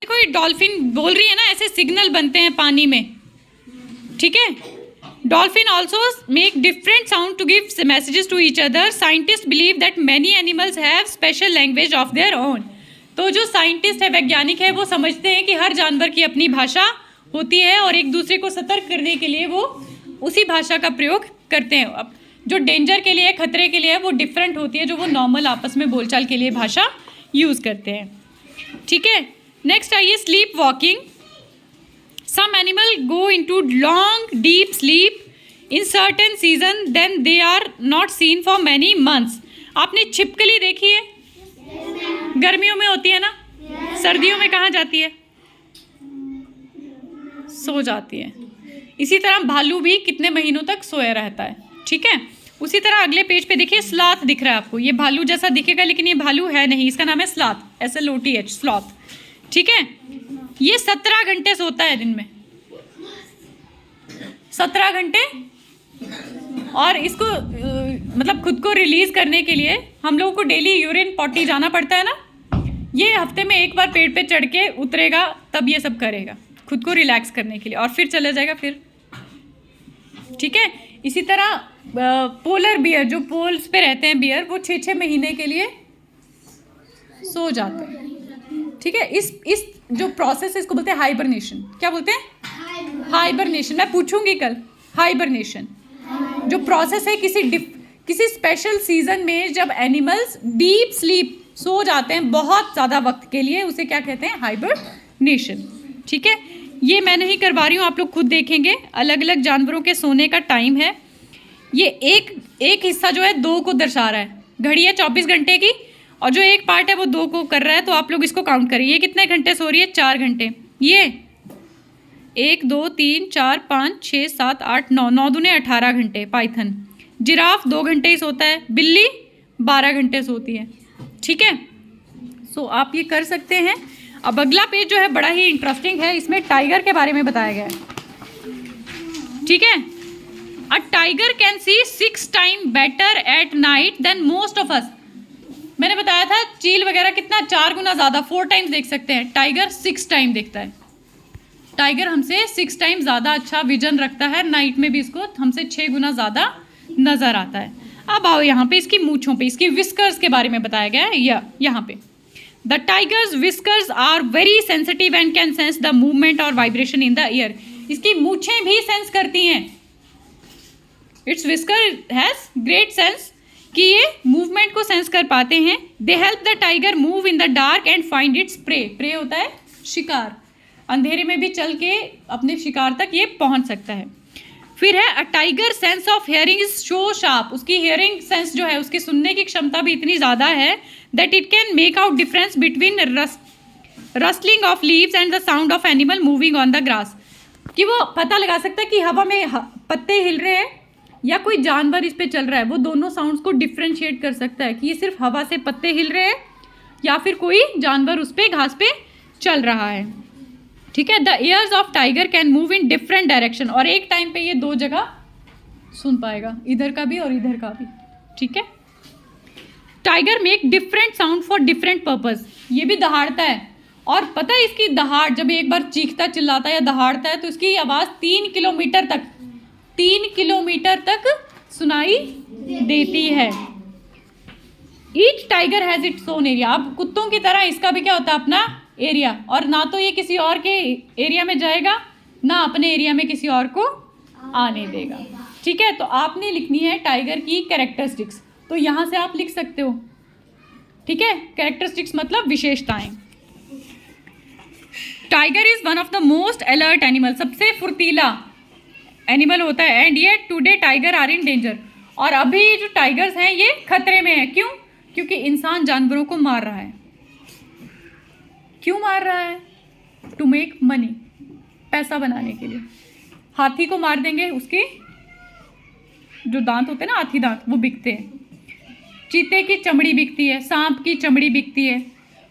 कोई डॉल्फिन बोल रही है ना, ऐसे सिग्नल बनते हैं पानी में, ठीक है। Dolphin also make different sound to give messages to each other. Scientist believe that many animals have special language of their own. तो जो साइंटिस्ट है, वैज्ञानिक है, वो समझते हैं कि हर जानवर की अपनी भाषा होती है और एक दूसरे को सतर्क करने के लिए वो उसी भाषा का प्रयोग करते हैं। अब जो डेंजर के लिए, खतरे के लिए वो डिफरेंट होती है, जो वो नॉर्मल आपस में बोलचाल के लिए भाषा यूज़ करते हैं, ठीक है। नेक्स्ट आइए sleep walking. Some animal go into long deep sleep in certain season, then they are not seen for many months. आपने छिपकली देखी है? गर्मियों में होती है ना, सर्दियों में कहाँ जाती है? सो जाती है। इसी तरह भालू भी कितने महीनों तक सोया रहता है, ठीक है। उसी तरह अगले पेज पे देखिए, स्लॉथ दिख रहा है आपको। ये भालू जैसा दिखेगा लेकिन ये भालू है नहीं, इसका नाम है स्लॉथ, SLOTH, स्लॉथ, ठीक है। ये 17 घंटे सोता है दिन में, 17 घंटे। और इसको मतलब खुद को रिलीज करने के लिए हम लोगों को डेली यूरिन पॉटी जाना पड़ता है ना। ये हफ्ते में एक बार पेड़ पे चढ़ के उतरेगा, तब ये सब करेगा खुद को रिलैक्स करने के लिए, और फिर चला जाएगा फिर, ठीक है। इसी तरह पोलर बियर, जो पोल्स पे रहते हैं बियर, वो 6-6 महीने के लिए सो जाते हैं, ठीक है। इस जो प्रोसेस है इसको बोलते हैं हाइबरनेशन। क्या बोलते हैं? हाइबरनेशन। मैं पूछूंगी कल, हाइबरनेशन जो प्रोसेस है किसी स्पेशल सीजन में जब एनिमल्स डीप स्लीप सो जाते हैं बहुत ज़्यादा वक्त के लिए, उसे क्या कहते हैं? हाइबरनेशन, ठीक है। ये मैं नहीं करवा रही हूँ, आप लोग खुद देखेंगे। अलग अलग जानवरों के सोने का टाइम है। ये एक हिस्सा जो है 2 को दर्शा रहा है। घड़ी है 24 घंटे की और जो एक पार्ट है वो 2 को कर रहा है, तो आप लोग इसको काउंट करिए। ये कितने घंटे सो रही है? 4 घंटे। ये 1 2 3 4 5 6 7 8 9, 9 दूने 18 घंटे। पाइथन, जिराफ 2 घंटे ही सोता है। बिल्ली 12 घंटे सोती है, ठीक है। सो आप ये कर सकते हैं। अब अगला पेज जो है बड़ा ही इंटरेस्टिंग है, इसमें टाइगर के बारे में बताया गया है, ठीक है। A tiger can see 6 time better at night than most of us. मैंने बताया था चील वगैरह कितना 4 गुना ज़्यादा, 4 टाइम्स देख सकते हैं। टाइगर 6 टाइम देखता है। टाइगर हमसे 6 टाइम ज़्यादा अच्छा विजन रखता है, नाइट में भी इसको हमसे 6 गुना ज़्यादा नज़र आता है। अब आओ यहाँ पे इसकी मूँछों पे, इसकी विस्कर्स के बारे में बताया गया है। यहाँ पे the tigers whiskers are very sensitive and can sense the movement और वाइब्रेशन इन द ईयर। इसकी मूँछें भी सेंस करती हैं। Its whisker has great sense कि ये मूवमेंट को सेंस कर पाते हैं। They help the tiger move in the dark and find its prey. Prey होता है शिकार। अंधेरे में भी चल के अपने शिकार तक ये पहुंच सकता है। फिर है a tiger sense of hearing is so sharp. उसकी हियरिंग सेंस जो है, उसकी सुनने की क्षमता भी इतनी ज़्यादा है that it can make out difference between rustling of leaves and the sound of animal moving on the grass. कि वो पता लगा सकता है कि हवा में पत्ते हिल रहे हैं या कोई जानवर इस पे चल रहा है। वो दोनों साउंड्स को डिफ्रेंशिएट कर सकता है कि ये सिर्फ हवा से पत्ते हिल रहे हैं या फिर कोई जानवर उस पे घास पे चल रहा है, ठीक है। The years of tiger can move in different direction. और एक टाइम पे ये 2 जगह सुन पाएगा, इधर का भी और इधर का भी, ठीक है। Tiger make different sound for different purpose. ये भी दहाड़ता है, और पता है इसकी दहाड़, जब एक बार चीखता चिल्लाता है या दहाड़ता है तो इसकी आवाज़ 3 किलोमीटर तक सुनाई देती है। Each tiger has its own area. अब कुत्तों की तरह इसका भी क्या होता है? अपना एरिया। और ना तो ये किसी और के एरिया में जाएगा, ना अपने एरिया में किसी और को आने देगा, ठीक है। तो आपने लिखनी है टाइगर की कैरेक्टरिस्टिक्स, तो यहाँ से आप लिख सकते हो, ठीक है। कैरेक्टरिस्टिक्स मतलब विशेषताएं। Tiger is one of the most alert animal. सबसे फुर्तीला एनिमल होता है। And yet today tiger are in danger. और अभी जो टाइगर्स हैं ये खतरे में है। क्यों? क्योंकि इंसान जानवरों को मार रहा है। क्यों मार रहा है? टू मेक मनी, पैसा बनाने के लिए। हाथी को मार देंगे, उसके जो दांत होते हैं ना, हाथी दांत, वो बिकते हैं। चीते की चमड़ी बिकती है, सांप की चमड़ी बिकती है,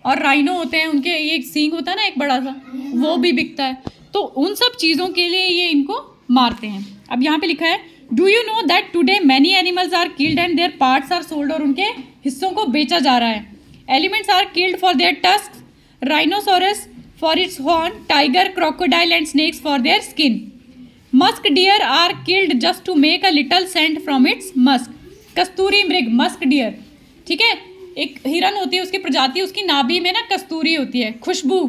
और राइनो होते हैं, उनके एक सींग होता है ना एक बड़ा सा, वो भी बिकता है। तो उन सब चीज़ों के लिए ये इनको मारते हैं। अब यहाँ पे लिखा है do you know that today many animals are killed and their parts are sold. और उनके हिस्सों को बेचा जा रहा है। Elephants are killed for their tusk. Rhinoceros for its horn, tiger, crocodile and snakes for their skin. Musk deer are killed just to make a little scent from its musk. कस्तूरी मृग, मस्क डियर, ठीक है, एक हिरन होती है, उसकी प्रजाति, उसकी नाभि में ना कस्तूरी होती है, खुशबू,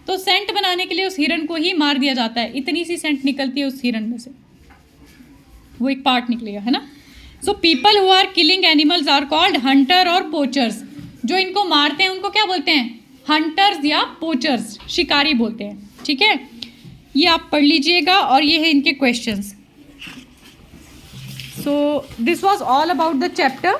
तो सेंट बनाने के लिए उस हिरन को ही मार दिया जाता है। इतनी सी सेंट निकलती है उस हिरन में से, वो एक पार्ट निकलेगा, है ना। So people who are killing animals are called hunter और पोचर्स। जो इनको मारते हैं उनको क्या बोलते हैं? हंटर्स या पोचर्स, शिकारी बोलते हैं, ठीक है। ये आप पढ़ लीजिएगा और ये है इनके questions. So this was all about the chapter.